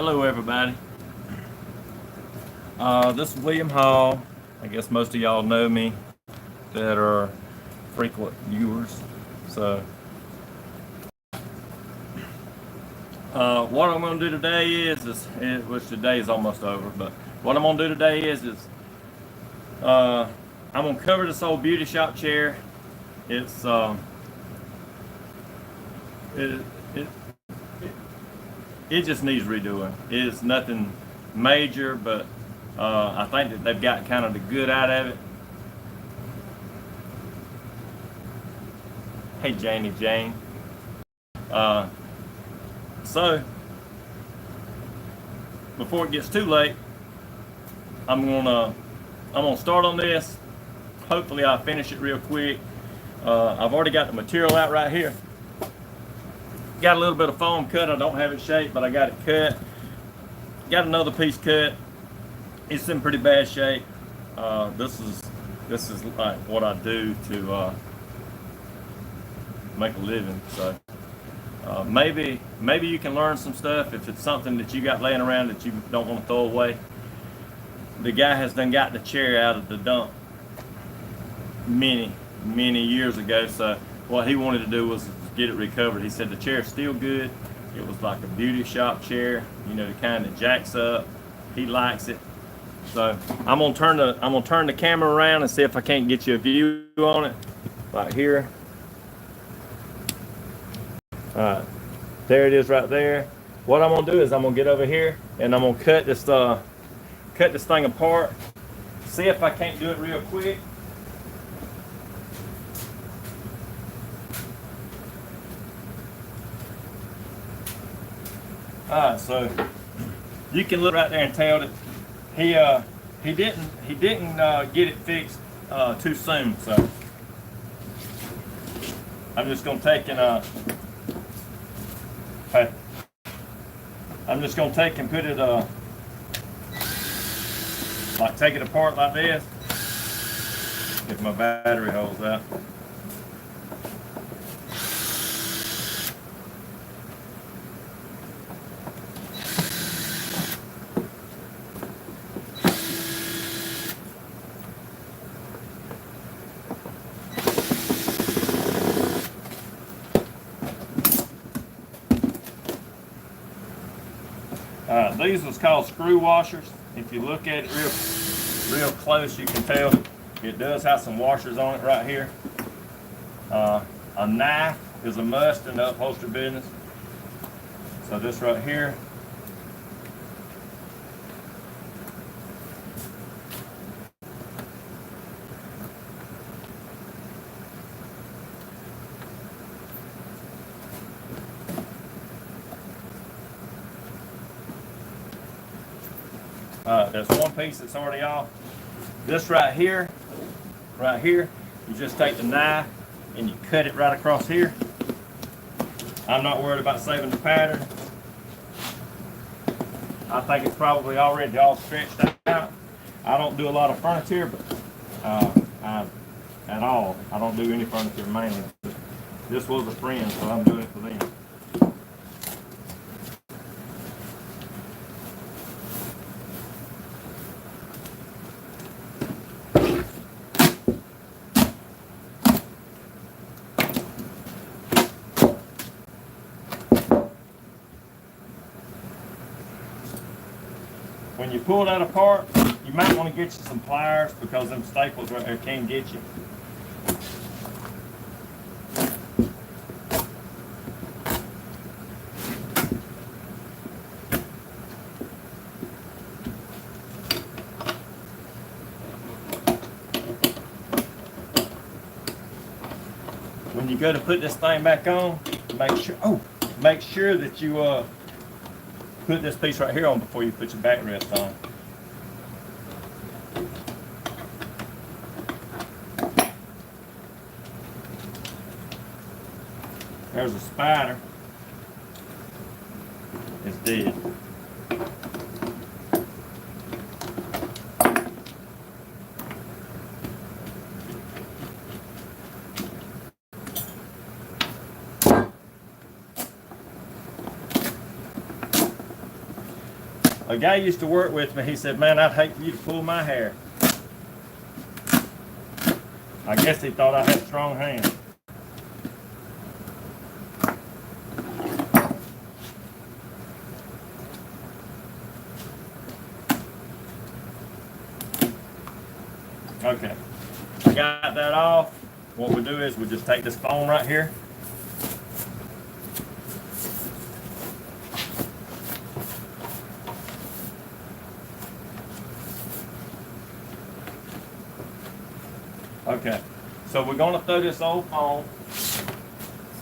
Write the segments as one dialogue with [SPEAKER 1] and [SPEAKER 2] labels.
[SPEAKER 1] Hello, everybody. This is William Hall. I guess most of y'all know me that are frequent viewers. So, what I'm going to do today which today is almost over, but what I'm going to do today I'm going to cover this old beauty shop chair. It's it, it it just needs redoing. It's nothing major, but I think that they've got kind of the good out of it. Hey, Jane. So before it gets too late, I'm gonna start on this. Hopefully, I'll finish it real quick. I've already got the material out right here. Got a little bit of foam cut. I don't have it shaped, but I got it cut. Got another piece cut. It's in pretty bad shape. This is like what I do to make a living. So maybe you can learn some stuff if it's something that you got laying around that you don't want to throw away. The guy has done got the chair out of the dump many years ago. So what he wanted to do was get it recovered. He said the chair's still good. It was like a beauty shop chair, you know, the kind that jacks up. He likes it. So I'm gonna turn the camera around and see if I can't get you a view on it. Right here. Alright. There it is right there. What I'm gonna do is I'm gonna get over here and I'm gonna cut this thing apart. See if I can't do it real quick. Alright, so you can look right there and tell that he didn't get it fixed too soon. So I'm just gonna take and put it like take it apart like this. If my battery holds out. These was called screw washers. If you look at it real close, you can tell it does have some washers on it right here. A knife is a must in the upholstery business. So this right here. There's one piece that's already off. This right here, you just take the knife and you cut it right across here. I'm not worried about saving the pattern. I think it's probably already all stretched out. I don't do a lot of furniture, but at all. I don't do any furniture mainly. This was a friend, so I'm doing it for them. When you pull that apart, you might want to get you some pliers because them staples right there can get you. When you go to put this thing back on, make sure that you put this piece right here on before you put your backrest on. There's a spider. It's dead. A guy used to work with me. He said, "Man, I'd hate for you to pull my hair." I guess he thought I had strong hands. Okay, I got that off. What we do is we just take this foam right here. Okay, so we're gonna throw this old foam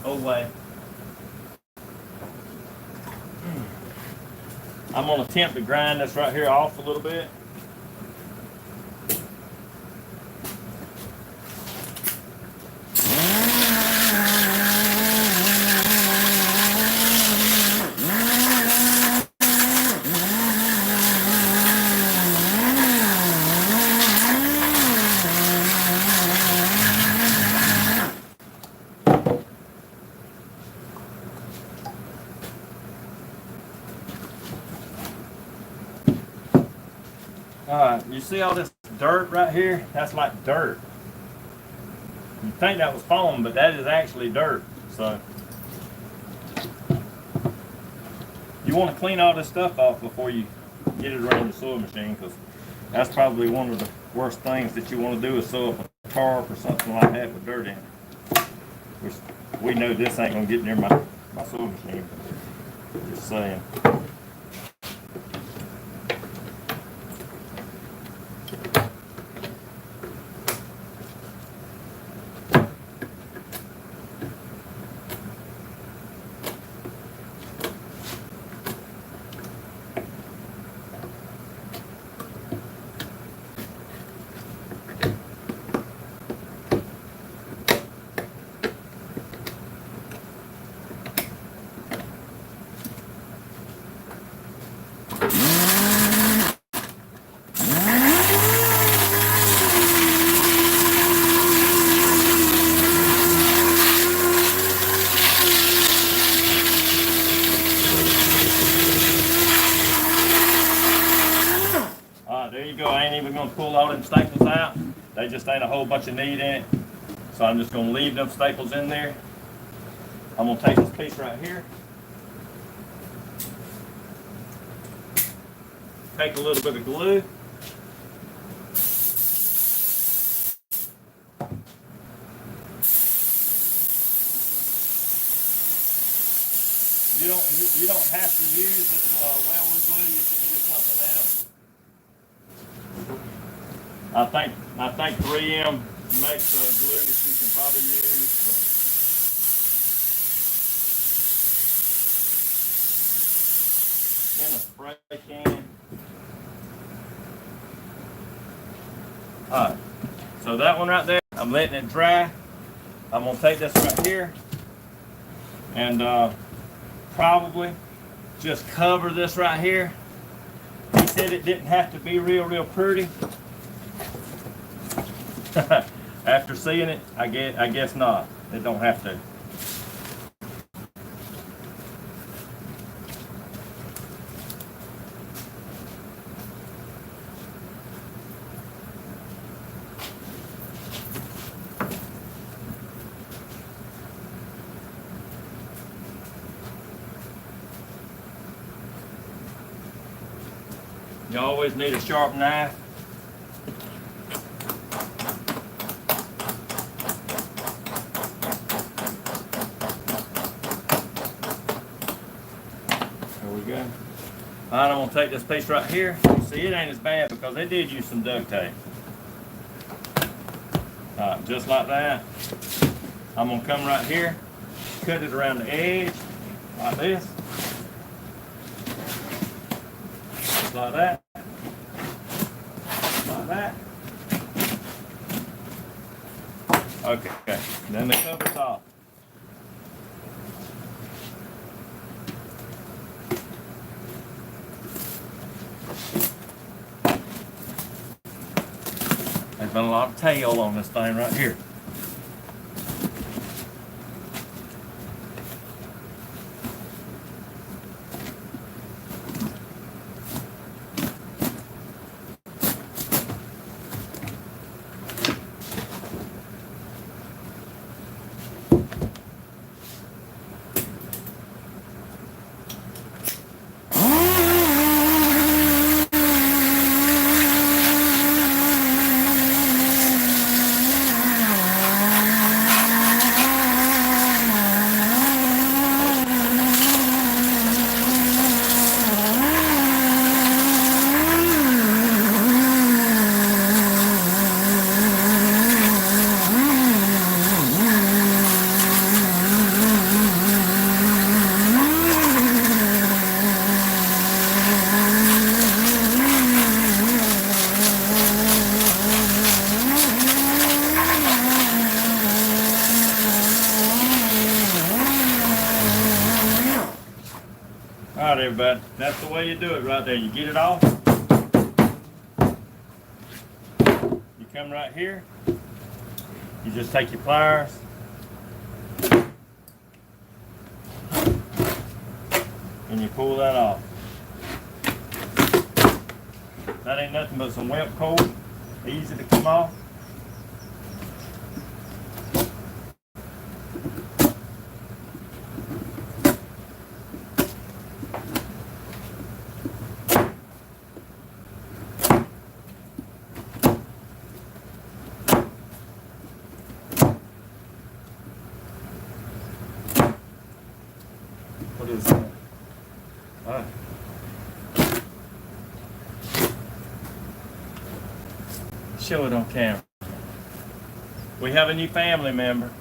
[SPEAKER 1] away. I'm gonna attempt to grind this right here off a little bit. You see all this dirt right here? That's like dirt. You think that was foam, but that is actually dirt. So you want to clean all this stuff off before you get it around the sewing machine, because that's probably one of the worst things that you want to do is sew up a tarp or something like that with dirt in it. Which we know this ain't gonna get near my sewing machine. Just saying. There you go. I ain't even going to pull all them staples out. They just ain't a whole bunch of need in it. So I'm just going to leave them staples in there. I'm going to take this piece right here. Take a little bit of glue. You don't have to use this welded glue. You can use something else. I think 3M makes glue that you can probably use. In a spray can. Alright, so that one right there, I'm letting it dry. I'm going to take this right here and probably just cover this right here. He said it didn't have to be real pretty. After seeing it, I guess not. It don't have to. You always need a sharp knife. There we go. Alright, I'm going to take this piece right here. You see, it ain't as bad because they did use some duct tape. Alright, just like that. I'm going to come right here, cut it around the edge, like this. Just like that. Like that. Okay, then the cover's off. There's been a lot of tail on this thing right here. All right, everybody, that's the way you do it right there. You get it off. You come right here. You just take your pliers. And you pull that off. That ain't nothing but some web cord. Easy to come off. What is that? All right. Show it on camera. We have a new family member.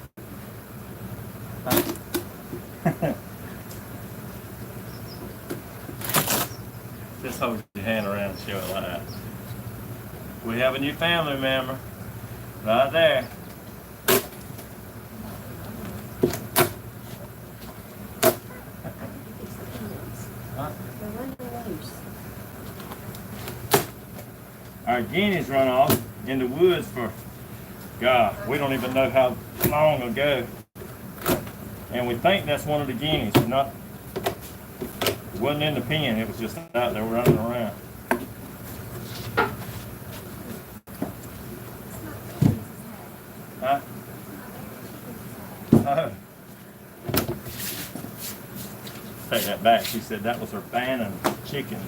[SPEAKER 1] Just hold your hand around and show it like that. We have a new family member. Right there. Our guineas run off in the woods for, God, we don't even know how long ago. And we think that's one of the guineas, but not, it wasn't in the pen, it was just out there running around. Huh? Oh. Take that back, she said that was her Bannon chickens.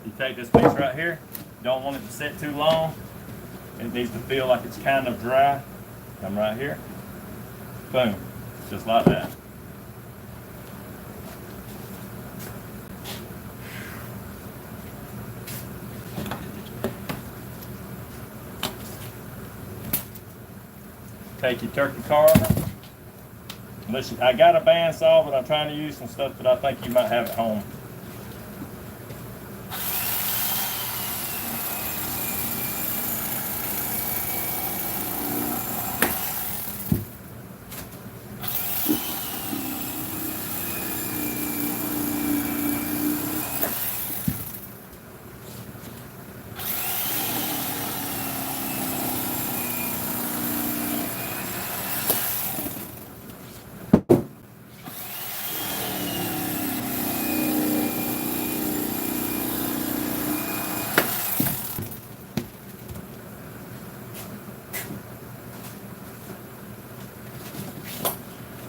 [SPEAKER 1] You take this piece right here, don't want it to sit too long. It needs to feel like it's kind of dry. Come right here. Boom. Just like that. Take your turkey carver. I got a bandsaw, but I'm trying to use some stuff that I think you might have at home.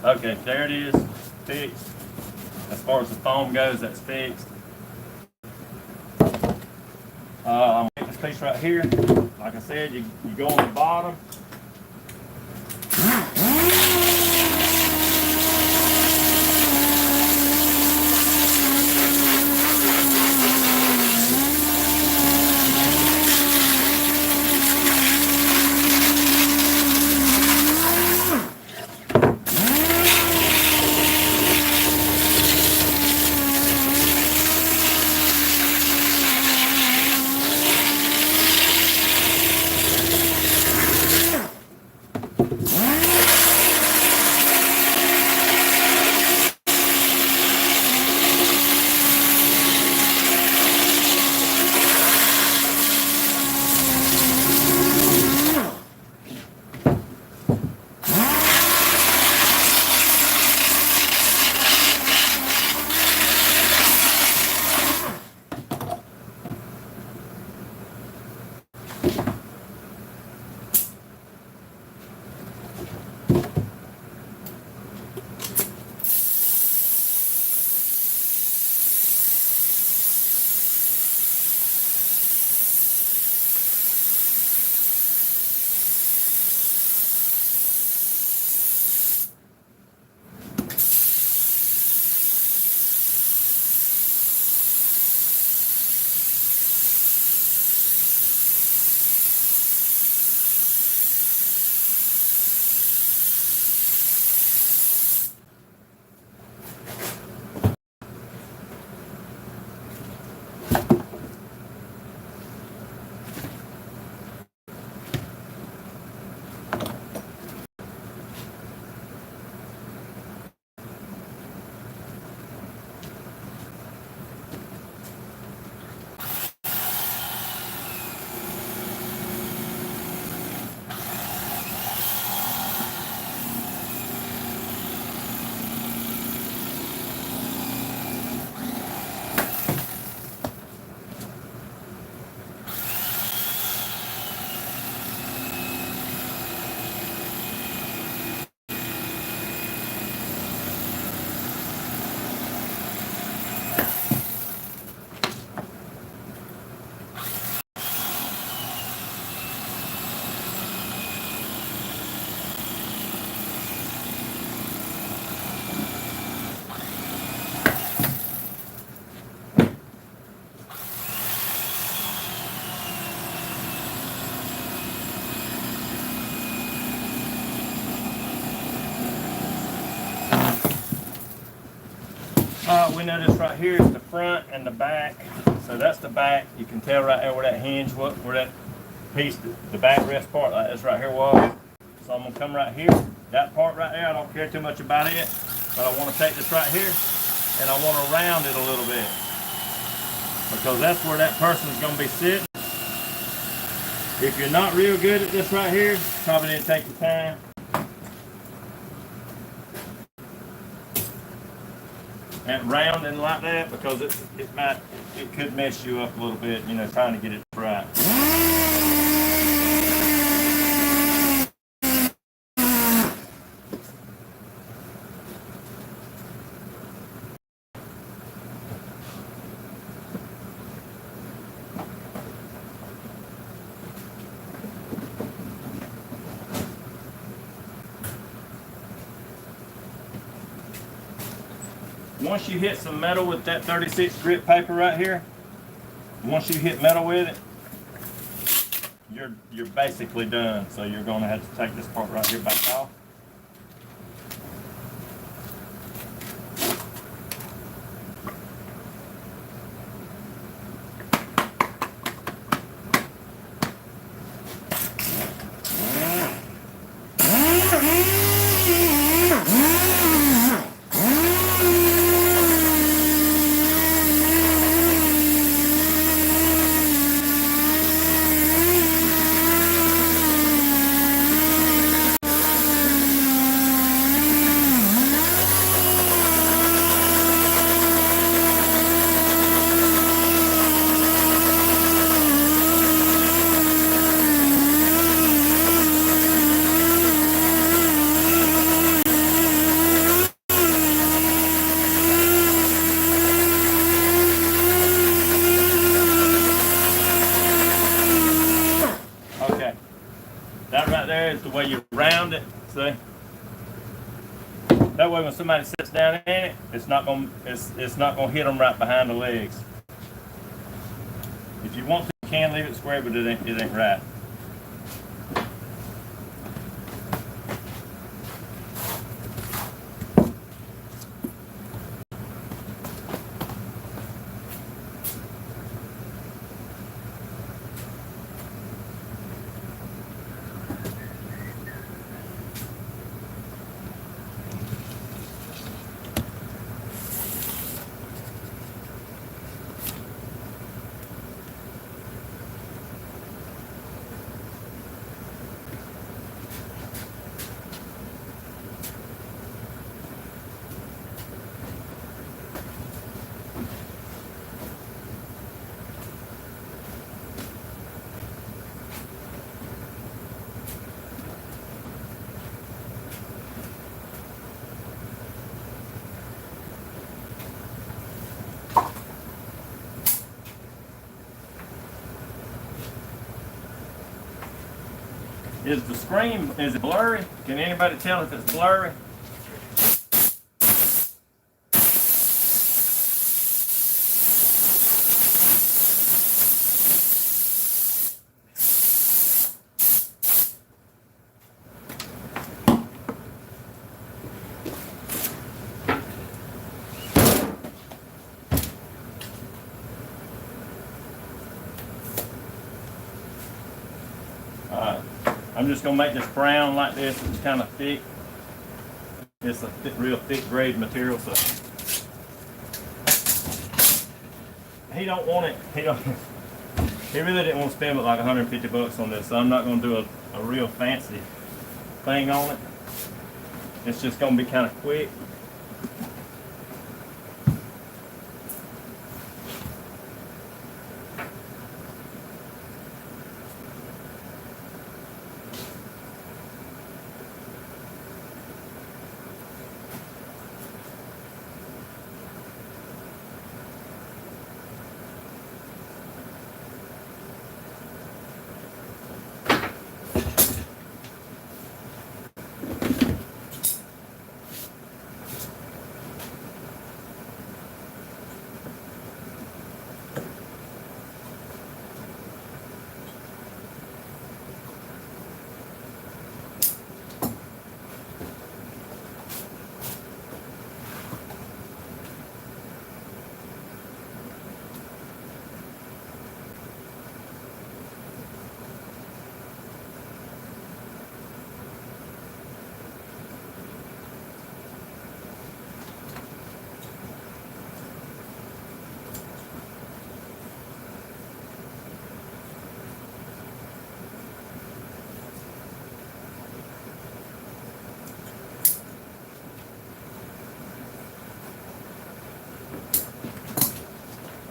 [SPEAKER 1] Okay, there it is, fixed. As far as the foam goes, that's fixed. I'm gonna make this piece right here. Like I said, you go on the bottom. We know this right here is the front and the back. So that's the back. You can tell right there where that hinge was, where that piece, the backrest part like this right here was. So I'm gonna come right here, that part right there, I don't care too much about it, but I wanna take this right here and I wanna round it a little bit. Because that's where that person's gonna be sitting. If you're not real good at this right here, probably need to take your time. And rounding like that, because it could mess you up a little bit, you know, trying to get it right. Once you hit some metal with that 36 grit paper right here, once you hit metal with it, you're basically done. So you're going to have to take this part right here back off. Okay, that right there is the way you round it. See, that way when somebody sits down in it, it's not gonna hit them right behind the legs. If you want to, you can leave it square, but it ain't right. Is the screen, is it blurry? Can anybody tell if it's blurry? I'm just going to make this brown like this. It's kind of thick. It's a real thick grade material, so he don't want it. He really didn't want to spend like 150 bucks on this, so I'm not going to do a real fancy thing on it. It's just going to be kind of quick.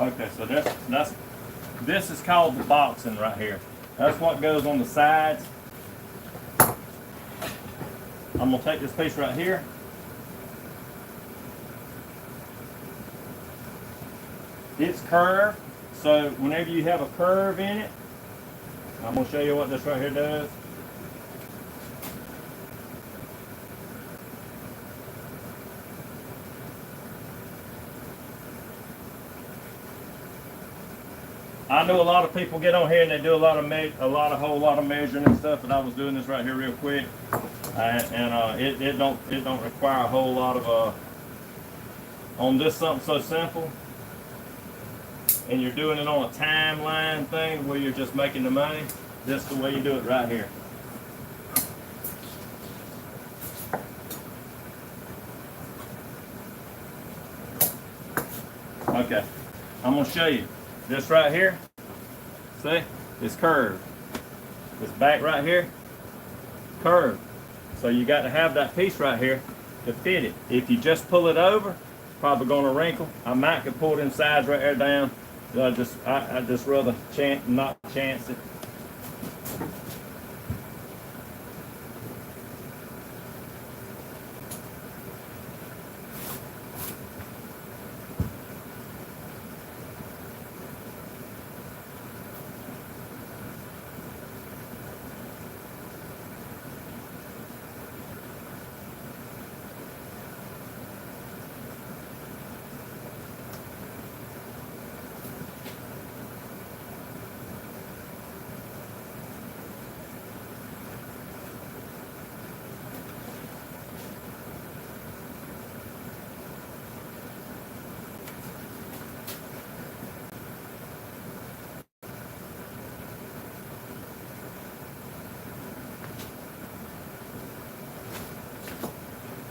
[SPEAKER 1] Okay, so this is called the boxing right here. That's what goes on the sides. I'm gonna take this piece right here. It's curved, so whenever you have a curve in it, I'm gonna show you what this right here does. I know a lot of people get on here and they do a whole lot of measuring and stuff, but I was doing this right here real quick, it don't require a whole lot of on this something so simple, and you're doing it on a timeline thing where you're just making the money. This is the way you do it right here. Okay, I'm gonna show you. This right here, see, it's curved. This back right here, curved. So you got to have that piece right here to fit it. If you just pull it over, probably gonna wrinkle. I might could pull them sides right there down. I just rather not chance it.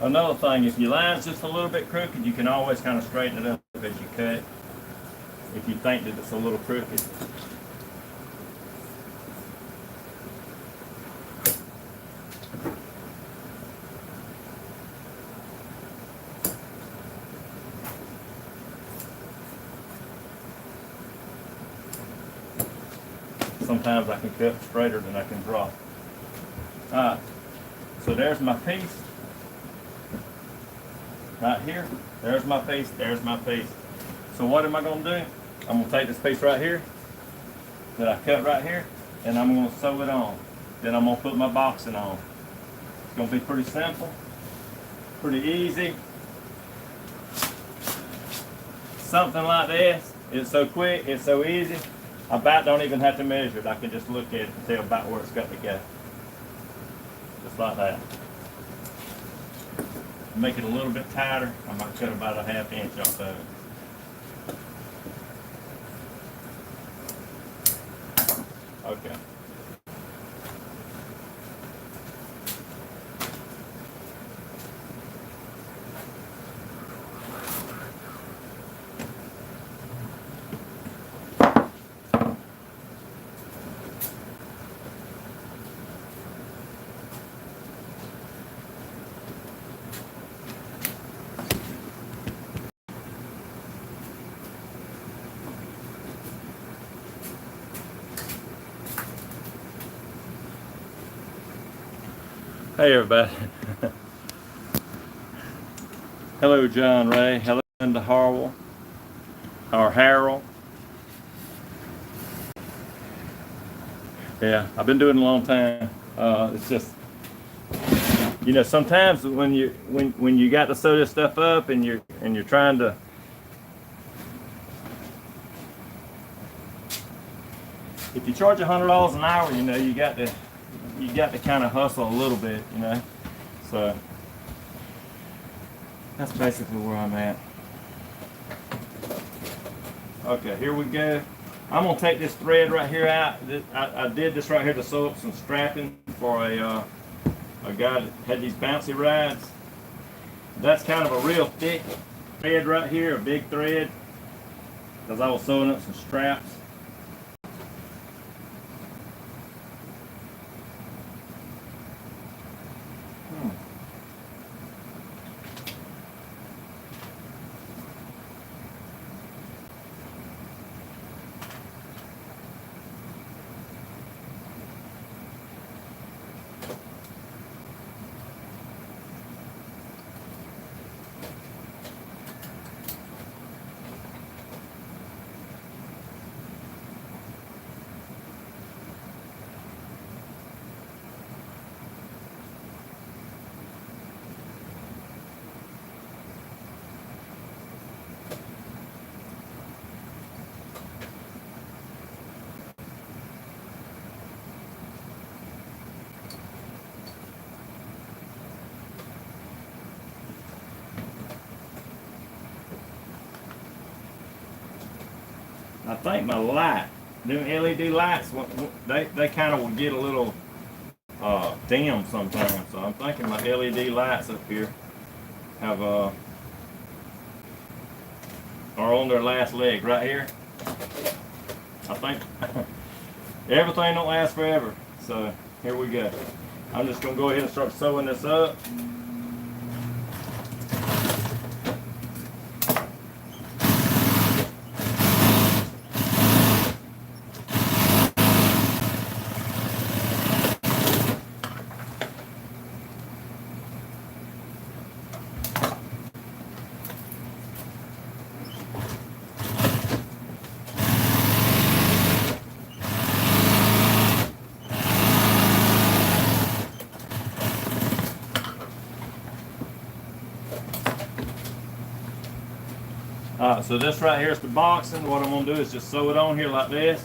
[SPEAKER 1] Another thing, if your line's just a little bit crooked, you can always kind of straighten it up as you cut, if you think that it's a little crooked. Sometimes I can cut straighter than I can draw. Alright, so there's my piece. Right here, there's my piece, there's my piece. So what am I gonna do? I'm gonna take this piece right here that I cut right here, and I'm gonna sew it on. Then I'm gonna put my boxing on. It's gonna be pretty simple, pretty easy. Something like this. It's so quick, it's so easy. I about don't even have to measure it. I can just look at it and tell about where it's got to go. Just like that. Make it a little bit tighter. I might cut about a 1/2 inch off of it. Okay. Hey everybody. Hello John Ray. Hello Linda Harwell. Or Harold. Yeah, I've been doing it a long time. It's just, you know, sometimes when you got to sew this stuff up and you're trying to, if you charge $100 an hour, you know, you got to kind of hustle a little bit, you know. So that's basically where I'm at. Okay, here we go. I'm gonna take this thread right here out. I did this right here to sew up some strapping for a guy that had these bouncy rides. That's kind of a real thick thread right here, a big thread, because I was sewing up some straps. I think my light, them LED lights, they kind of will get a little dim sometimes. So I'm thinking my LED lights up here have are on their last leg right here. I think everything don't last forever. So here we go. I'm just gonna go ahead and start sewing this up. Alright, so this right here is the boxing. What I'm going to do is just sew it on here like this.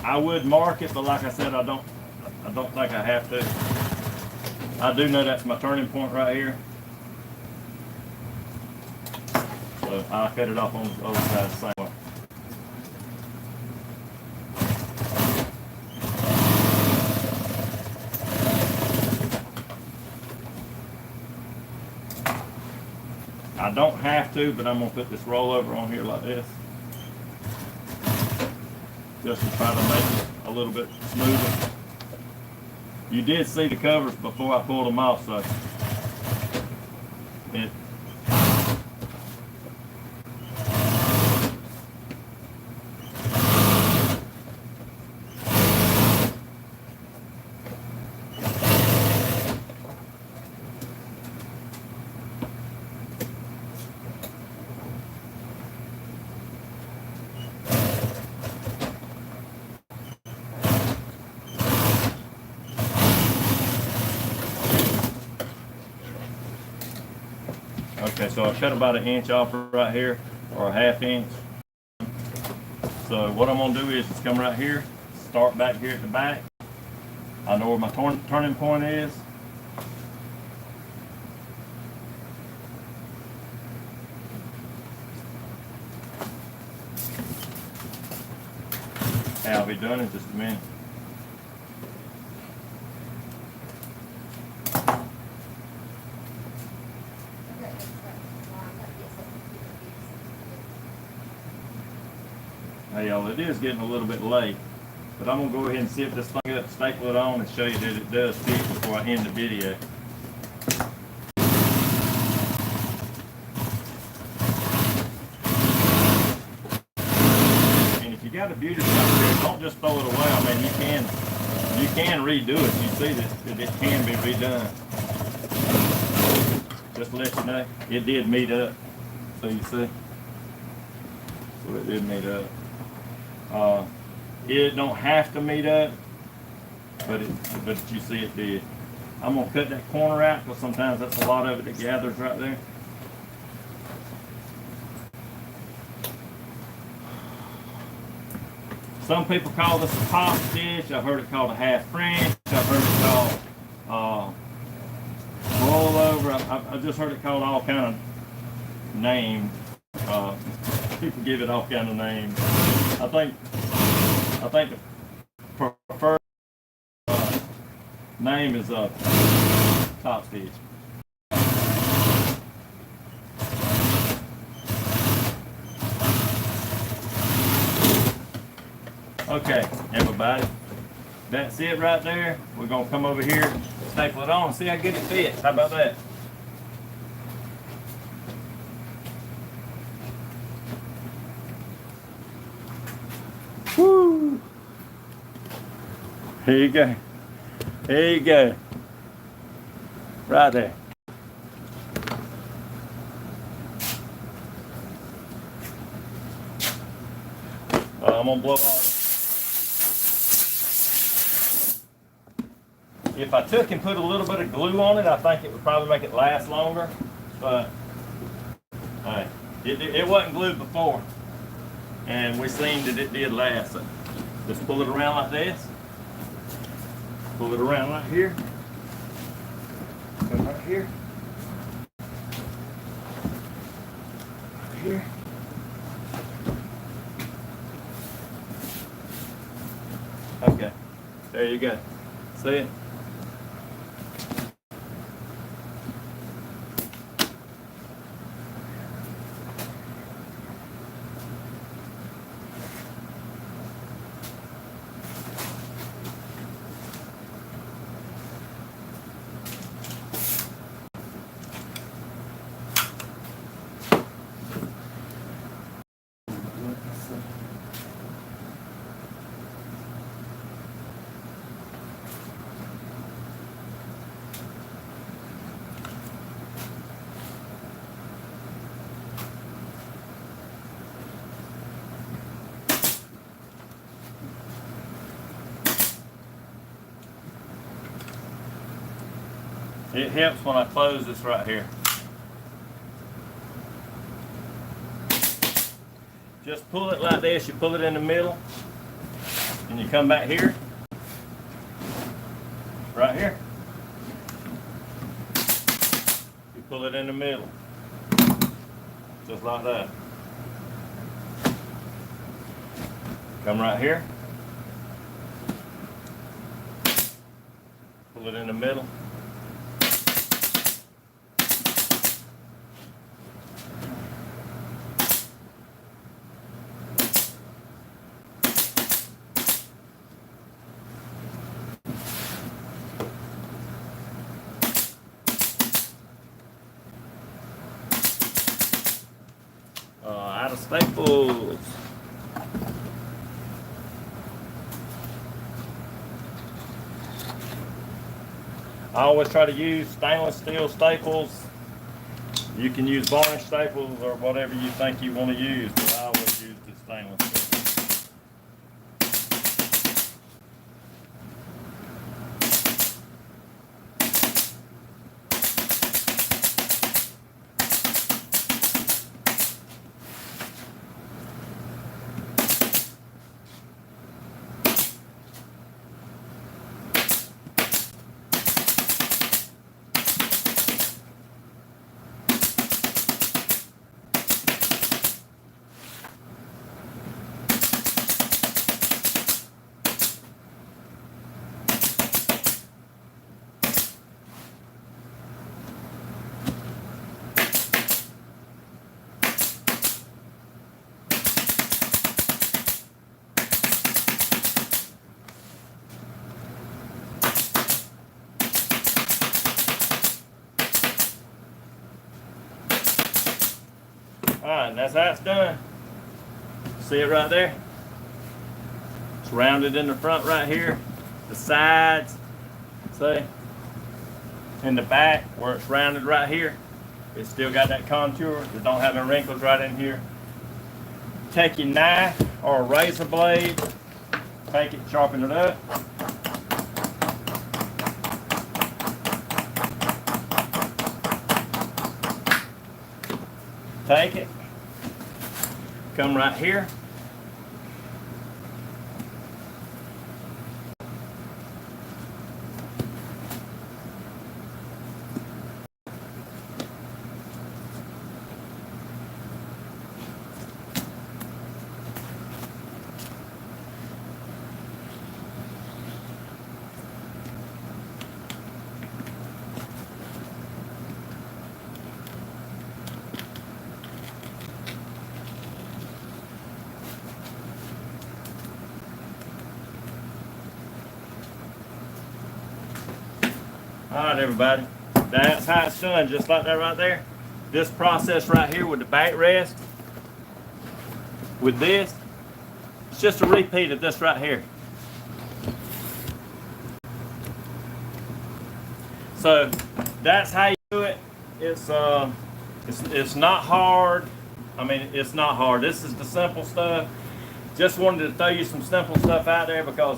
[SPEAKER 1] I would mark it, but like I said, I don't think I have to. I do know that's my turning point right here. So I'll cut it off on the other side the same way. I don't have to, but I'm going to put this rollover on here like this. Just to try to make it a little bit smoother. You did see the covers before I pulled them off, so it okay, so I cut about 1 inch off right here, or a 1/2 inch. So what I'm going to do is just come right here, start back here at the back. I know where my turning point is. I'll be done in just a minute. Hey y'all, it is getting a little bit late, but I'm going to go ahead and zip this thing up, staple it on, and show you that it does fit before I end the video. And if you got a beauty shop here, don't just throw it away. I mean, you can redo it. You see that it can be redone. Just to let you know, it did meet up. So you see, so it did meet up. It don't have to meet up, but you see it did. I'm gonna cut that corner out because sometimes that's a lot of it that gathers right there. Some people call this a top stitch. I've heard it called a 1/2 French. I've heard it called rollover. I've just heard it called all kind of names. People give it all kind of names. I think the preferred name is top stitch. Okay, everybody, that's it right there. We're gonna come over here, staple it on, and see how good it fits. How about that? Woo! Here you go. There you go. Right there. I'm gonna blow off. If I took and put a little bit of glue on it, I think it would probably make it last longer. But it wasn't glued before, and we seen that it did last. So Just pull it around like this. Pull it around right here. Come right here. Right here. Okay. There you go. See it? It helps when I close this right here. Just pull it like this. You pull it in the middle, and you come back here, right here. You pull it in the middle, just like that. Come right here, pull it in the middle. Out of staples. I always try to use stainless steel staples. You can use varnish staples or whatever you think you want to use, but I always use the stainless steel. Alright, and that's how it's done. See it right there? It's rounded in the front right here. The sides, see? In the back, where it's rounded right here, it's still got that contour. It don't have any wrinkles right in here. Take your knife or a razor blade, take it, sharpen it up. Take it, come right here. Alright everybody, that's how it's done, just like that right there. This process right here with the backrest, with this, it's just a repeat of this right here. So that's how you do it. It's not hard. I mean, it's not hard. This is the simple stuff. Just wanted to throw you some simple stuff out there because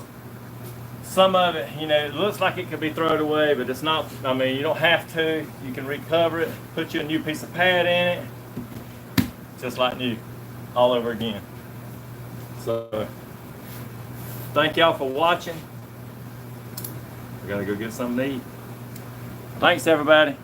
[SPEAKER 1] some of it, you know, it looks like it could be thrown away, but it's not. I mean, you don't have to. You can recover it, put you a new piece of pad in it, just like new, all over again. So Thank y'all for watching. We're gonna go get something to eat. Thanks, everybody.